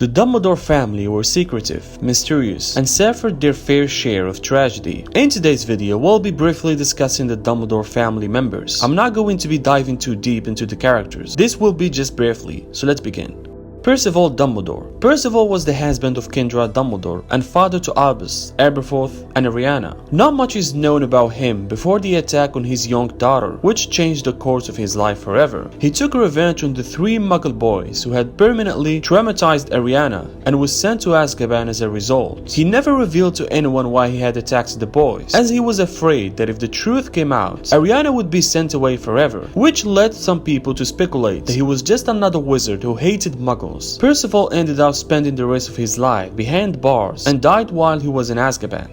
The Dumbledore family were secretive, mysterious, and suffered their fair share of tragedy. In today's video, we'll be briefly discussing the Dumbledore family members. I'm not going to be diving too deep into the characters. This will be just briefly, so let's begin. Percival Dumbledore. Percival was the husband of Kendra Dumbledore and father to Albus, Aberforth, and Ariana. Not much is known about him before the attack on his young daughter, which changed the course of his life forever. He took revenge on the three Muggle boys who had permanently traumatized Ariana and was sent to Azkaban as a result. He never revealed to anyone why he had attacked the boys, as he was afraid that if the truth came out, Ariana would be sent away forever, which led some people to speculate that he was just another wizard who hated Muggles. Percival ended up spending the rest of his life behind bars and died while he was in Azkaban.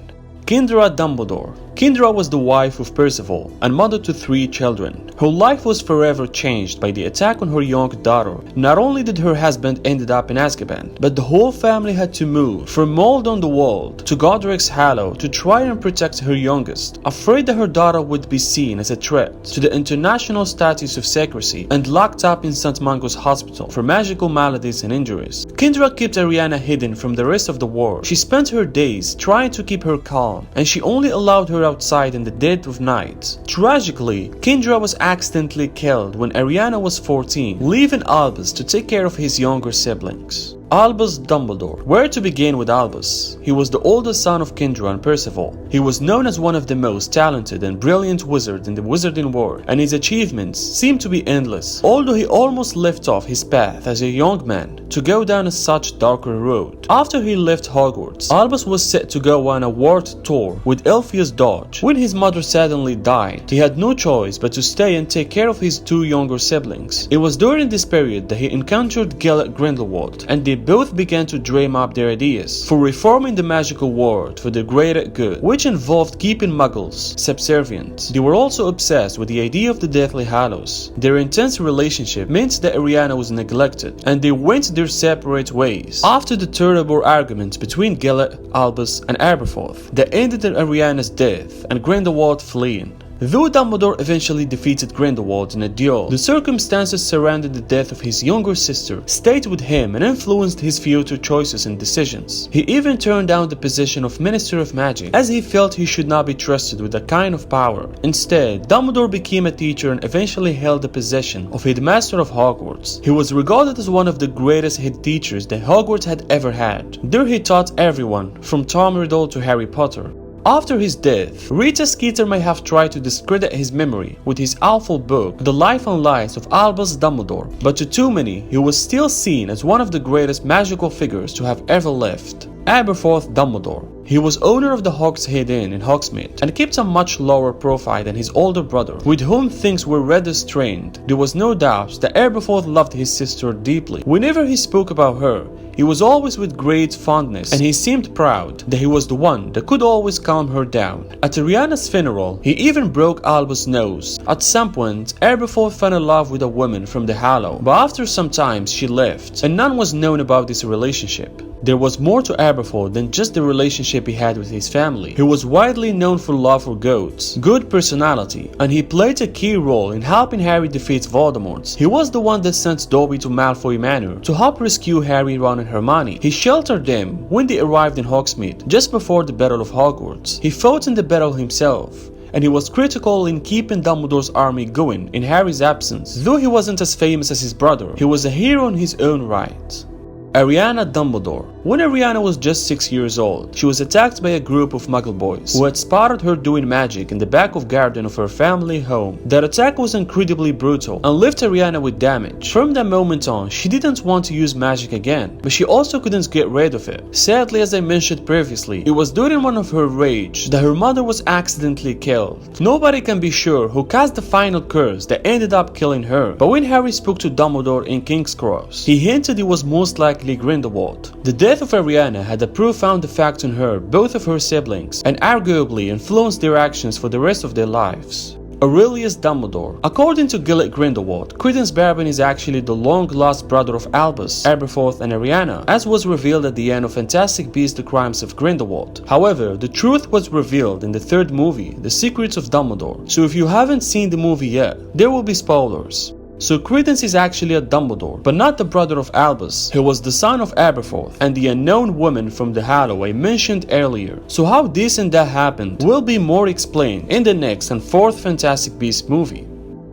Kendra Dumbledore. Kendra was the wife of Percival and mother to 3 children. Her life was forever changed by the attack on her young daughter. Not only did her husband end up in Azkaban, but the whole family had to move from Mold-on-the-Wold to Godric's Hollow to try and protect her youngest, afraid that her daughter would be seen as a threat to the international status of secrecy and locked up in St. Mungo's hospital for magical maladies and injuries. Kendra kept Ariana hidden from the rest of the world. She spent her days trying to keep her calm, and she only allowed her outside in the dead of night. Tragically, Kendra was accidentally killed when Ariana was 14, leaving Albus to take care of his younger siblings. Albus Dumbledore. Where to begin with Albus? He was the oldest son of Kendra and Percival. He was known as one of the most talented and brilliant wizards in the wizarding world, and his achievements seemed to be endless, although he almost left off his path as a young man to go down a such darker road. After he left Hogwarts, Albus was set to go on a world tour with Elphius Dodge. When his mother suddenly died, he had no choice but to stay and take care of his 2 younger siblings. It was during this period that he encountered Gellert Grindelwald, and they both began to dream up their ideas for reforming the magical world for the greater good, which involved keeping Muggles subservient. They were also obsessed with the idea of the Deathly Hallows. Their intense relationship meant that Ariana was neglected, and they went their separate ways. After the terrible arguments between Gellert, Albus, and Aberforth that ended in Ariana's death and Grindelwald fleeing. Though Dumbledore eventually defeated Grindelwald in a duel, the circumstances surrounding the death of his younger sister stayed with him and influenced his future choices and decisions. He even turned down the position of Minister of Magic, as he felt he should not be trusted with that kind of power. Instead, Dumbledore became a teacher and eventually held the position of Headmaster of Hogwarts. He was regarded as one of the greatest head teachers that Hogwarts had ever had. There he taught everyone, from Tom Riddle to Harry Potter. After his death, Rita Skeeter may have tried to discredit his memory with his awful book, The Life and Lies of Albus Dumbledore, but to too many, he was still seen as one of the greatest magical figures to have ever lived. Aberforth Dumbledore. He was owner of the Hog's Head Inn in Hogsmeade and kept a much lower profile than his older brother, with whom things were rather strained. There was no doubt that Aberforth loved his sister deeply. Whenever he spoke about her, he was always with great fondness, and he seemed proud that he was the one that could always calm her down. At Ariana's funeral, he even broke Albus' nose. At some point, Aberforth fell in love with a woman from the Hollow, but after some time she left, and none was known about this relationship. There was more to Aberforth than just the relationship he had with his family. He was widely known for love for goats, good personality, and he played a key role in helping Harry defeat Voldemort. He was the one that sent Dobby to Malfoy Manor to help rescue Harry, Ron, and Hermione. He sheltered them when they arrived in Hogsmeade just before the Battle of Hogwarts. He fought in the battle himself, and he was critical in keeping Dumbledore's army going in Harry's absence. Though he wasn't as famous as his brother, he was a hero in his own right. Ariana Dumbledore. When Ariana was just 6 years old, she was attacked by a group of Muggle boys who had spotted her doing magic in the back of garden of her family home. That attack was incredibly brutal and left Ariana with damage. From that moment on, she didn't want to use magic again, but she also couldn't get rid of it. Sadly, as I mentioned previously, it was during one of her rage that her mother was accidentally killed. Nobody can be sure who cast the final curse that ended up killing her, but when Harry spoke to Dumbledore in King's Cross, he hinted it was most likely Grindelwald. The death of Ariana had a profound effect on her, both of her siblings, and arguably influenced their actions for the rest of their lives. Aurelius Dumbledore. According to Gellert Grindelwald, Credence Barebone is actually the long-lost brother of Albus, Aberforth, and Ariana, as was revealed at the end of Fantastic Beasts: The Crimes of Grindelwald. However, the truth was revealed in the 3rd movie, The Secrets of Dumbledore, so if you haven't seen the movie yet, there will be spoilers. So Credence is actually a Dumbledore, but not the brother of Albus, who was the son of Aberforth and the unknown woman from the Halloway mentioned earlier. So how this and that happened will be more explained in the next and fourth Fantastic Beasts movie.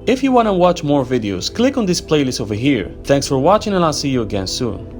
If you wanna watch more videos, click on this playlist over here. Thanks for watching and I'll see you again soon.